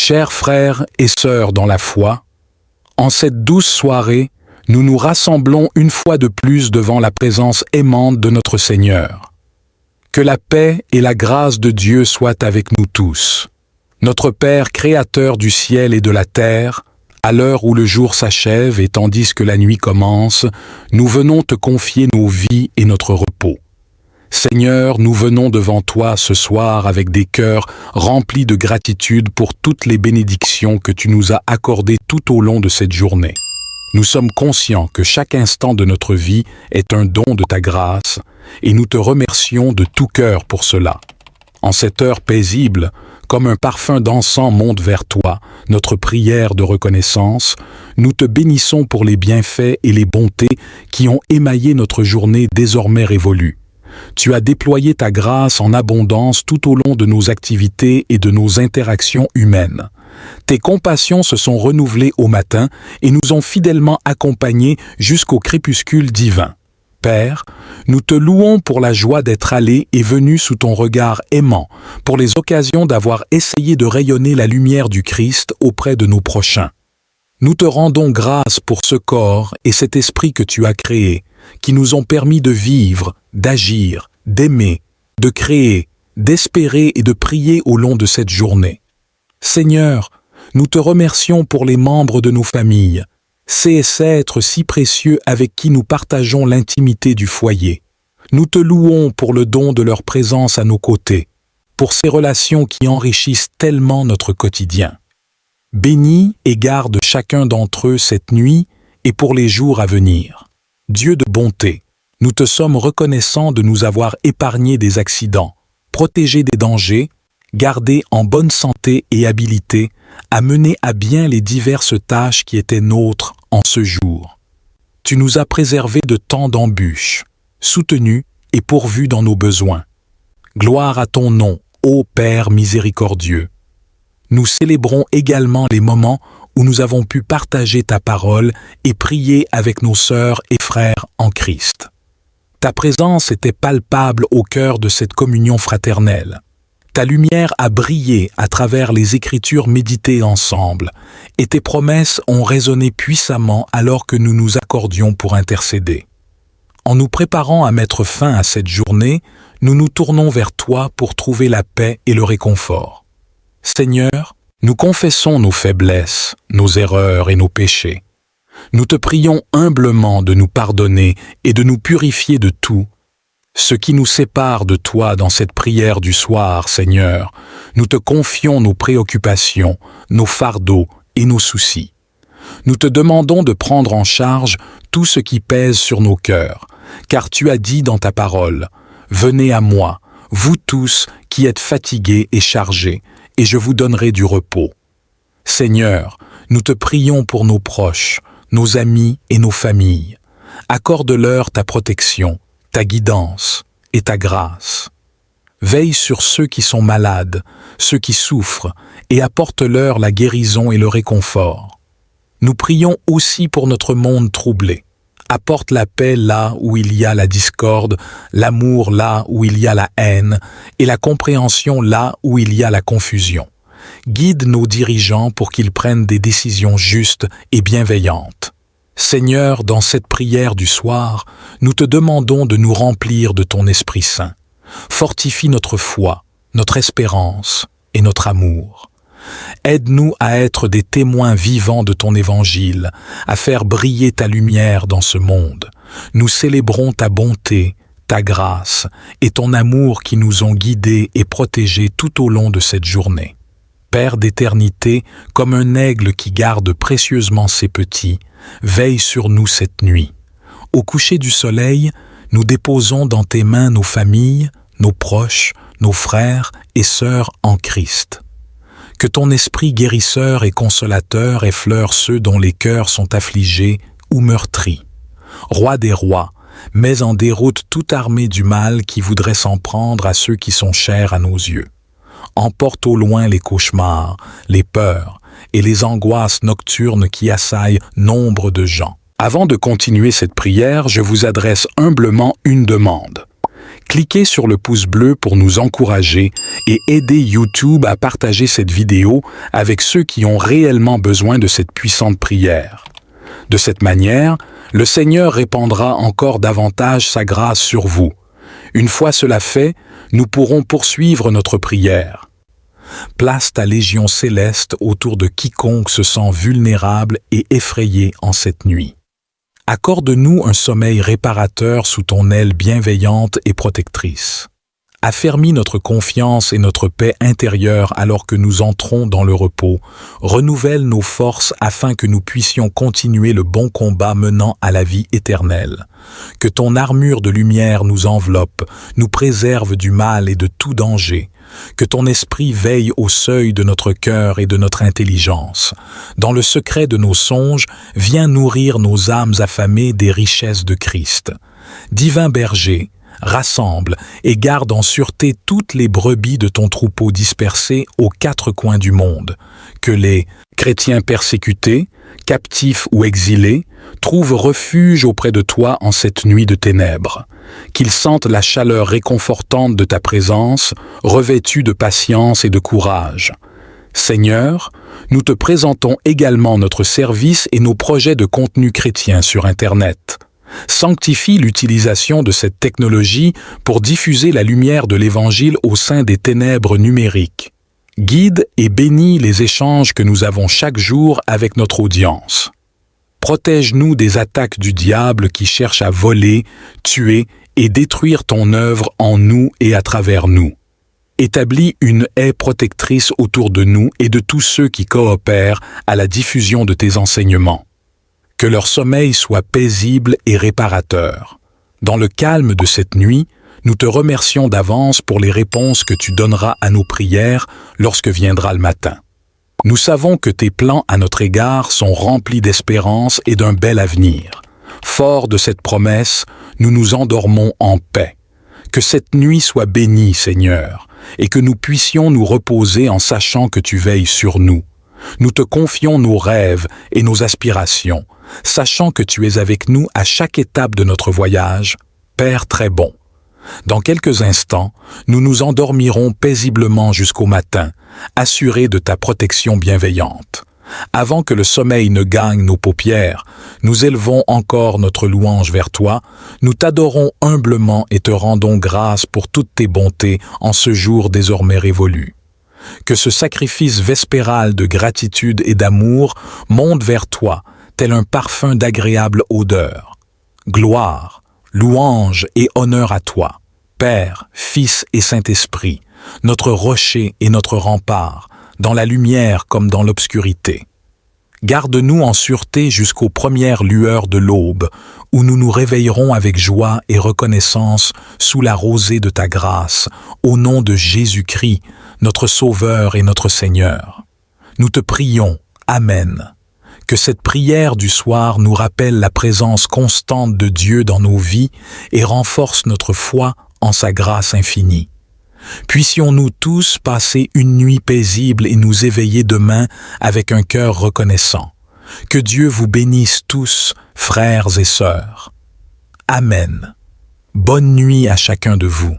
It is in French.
Chers frères et sœurs dans la foi, en cette douce soirée, nous nous rassemblons une fois de plus devant la présence aimante de notre Seigneur. Que la paix et la grâce de Dieu soient avec nous tous. Notre Père créateur du ciel et de la terre, à l'heure où le jour s'achève et tandis que la nuit commence, nous venons te confier nos vies et notre repos. Seigneur, nous venons devant toi ce soir avec des cœurs remplis de gratitude pour toutes les bénédictions que tu nous as accordées tout au long de cette journée. Nous sommes conscients que chaque instant de notre vie est un don de ta grâce et nous te remercions de tout cœur pour cela. En cette heure paisible, comme un parfum d'encens monte vers toi, notre prière de reconnaissance, nous te bénissons pour les bienfaits et les bontés qui ont émaillé notre journée désormais révolue. Tu as déployé ta grâce en abondance tout au long de nos activités et de nos interactions humaines. Tes compassions se sont renouvelées au matin et nous ont fidèlement accompagnés jusqu'au crépuscule divin. Père, nous te louons pour la joie d'être allés et venus sous ton regard aimant, pour les occasions d'avoir essayé de rayonner la lumière du Christ auprès de nos prochains. Nous te rendons grâce pour ce corps et cet esprit que tu as créé, qui nous ont permis de vivre, d'agir, d'aimer, de créer, d'espérer et de prier au long de cette journée. Seigneur, nous te remercions pour les membres de nos familles, ces êtres si précieux avec qui nous partageons l'intimité du foyer. Nous te louons pour le don de leur présence à nos côtés, pour ces relations qui enrichissent tellement notre quotidien. Bénis et garde chacun d'entre eux cette nuit et pour les jours à venir. Dieu de bonté, nous te sommes reconnaissants de nous avoir épargnés des accidents, protégés des dangers, gardés en bonne santé et habileté à mener à bien les diverses tâches qui étaient nôtres en ce jour. Tu nous as préservés de tant d'embûches, soutenus et pourvus dans nos besoins. Gloire à ton nom, ô Père miséricordieux. Nous célébrons également les moments où nous avons pu partager ta parole et prier avec nos sœurs et frères en Christ. Ta présence était palpable au cœur de cette communion fraternelle. Ta lumière a brillé à travers les Écritures méditées ensemble, et tes promesses ont résonné puissamment alors que nous nous accordions pour intercéder. En nous préparant à mettre fin à cette journée, nous nous tournons vers toi pour trouver la paix et le réconfort. Seigneur, nous confessons nos faiblesses, nos erreurs et nos péchés. Nous te prions humblement de nous pardonner et de nous purifier de tout. Ce qui nous sépare de toi dans cette prière du soir, Seigneur, nous te confions nos préoccupations, nos fardeaux et nos soucis. Nous te demandons de prendre en charge tout ce qui pèse sur nos cœurs, car tu as dit dans ta parole, « Venez à moi, vous tous qui êtes fatigués et chargés, et je vous donnerai du repos. » Seigneur, nous te prions pour nos proches, nos amis et nos familles. Accorde-leur ta protection, ta guidance et ta grâce. Veille sur ceux qui sont malades, ceux qui souffrent, et apporte-leur la guérison et le réconfort. Nous prions aussi pour notre monde troublé. Apporte la paix là où il y a la discorde, l'amour là où il y a la haine, et la compréhension là où il y a la confusion. Guide nos dirigeants pour qu'ils prennent des décisions justes et bienveillantes. Seigneur, dans cette prière du soir, nous te demandons de nous remplir de ton Esprit Saint. Fortifie notre foi, notre espérance et notre amour. Aide-nous à être des témoins vivants de ton évangile, à faire briller ta lumière dans ce monde. Nous célébrons ta bonté, ta grâce et ton amour qui nous ont guidés et protégés tout au long de cette journée. Père d'éternité, comme un aigle qui garde précieusement ses petits, veille sur nous cette nuit. Au coucher du soleil, nous déposons dans tes mains nos familles, nos proches, nos frères et sœurs en Christ. Que ton esprit guérisseur et consolateur effleure ceux dont les cœurs sont affligés ou meurtris. Roi des rois, mets en déroute toute armée du mal qui voudrait s'en prendre à ceux qui sont chers à nos yeux. Emporte au loin les cauchemars, les peurs et les angoisses nocturnes qui assaillent nombre de gens. Avant de continuer cette prière, je vous adresse humblement une demande. Cliquez sur le pouce bleu pour nous encourager et aider YouTube à partager cette vidéo avec ceux qui ont réellement besoin de cette puissante prière. De cette manière, le Seigneur répandra encore davantage sa grâce sur vous. Une fois cela fait, nous pourrons poursuivre notre prière. Place ta légion céleste autour de quiconque se sent vulnérable et effrayé en cette nuit. Accorde-nous un sommeil réparateur sous ton aile bienveillante et protectrice. Affermis notre confiance et notre paix intérieure alors que nous entrons dans le repos. Renouvelle nos forces afin que nous puissions continuer le bon combat menant à la vie éternelle. Que ton armure de lumière nous enveloppe, nous préserve du mal et de tout danger. Que ton esprit veille au seuil de notre cœur et de notre intelligence. Dans le secret de nos songes, viens nourrir nos âmes affamées des richesses de Christ. Divin berger, rassemble et garde en sûreté toutes les brebis de ton troupeau dispersées aux quatre coins du monde. Que les chrétiens persécutés, captifs ou exilés, trouvent refuge auprès de toi en cette nuit de ténèbres. Qu'ils sentent la chaleur réconfortante de ta présence, revêtus de patience et de courage. Seigneur, nous te présentons également notre service et nos projets de contenu chrétien sur Internet. Sanctifie l'utilisation de cette technologie pour diffuser la lumière de l'Évangile au sein des ténèbres numériques. Guide et bénis les échanges que nous avons chaque jour avec notre audience. Protège-nous des attaques du diable qui cherche à voler, tuer et détruire ton œuvre en nous et à travers nous. Établis une haie protectrice autour de nous et de tous ceux qui coopèrent à la diffusion de tes enseignements. Que leur sommeil soit paisible et réparateur. Dans le calme de cette nuit, nous te remercions d'avance pour les réponses que tu donneras à nos prières lorsque viendra le matin. Nous savons que tes plans à notre égard sont remplis d'espérance et d'un bel avenir. Forts de cette promesse, nous nous endormons en paix. Que cette nuit soit bénie, Seigneur, et que nous puissions nous reposer en sachant que tu veilles sur nous. Nous te confions nos rêves et nos aspirations, sachant que tu es avec nous à chaque étape de notre voyage, Père très bon. Dans quelques instants, nous nous endormirons paisiblement jusqu'au matin, assurés de ta protection bienveillante. Avant que le sommeil ne gagne nos paupières, nous élevons encore notre louange vers toi, nous t'adorons humblement et te rendons grâce pour toutes tes bontés en ce jour désormais révolu. Que ce sacrifice vespéral de gratitude et d'amour monte vers toi, tel un parfum d'agréable odeur. Gloire, louange et honneur à toi, Père, Fils et Saint-Esprit, notre rocher et notre rempart, dans la lumière comme dans l'obscurité. Garde-nous en sûreté jusqu'aux premières lueurs de l'aube, où nous nous réveillerons avec joie et reconnaissance sous la rosée de ta grâce, au nom de Jésus-Christ, notre Sauveur et notre Seigneur. Nous te prions, Amen. Que cette prière du soir nous rappelle la présence constante de Dieu dans nos vies et renforce notre foi en sa grâce infinie. Puissions-nous tous passer une nuit paisible et nous éveiller demain avec un cœur reconnaissant. Que Dieu vous bénisse tous, frères et sœurs. Amen. Bonne nuit à chacun de vous.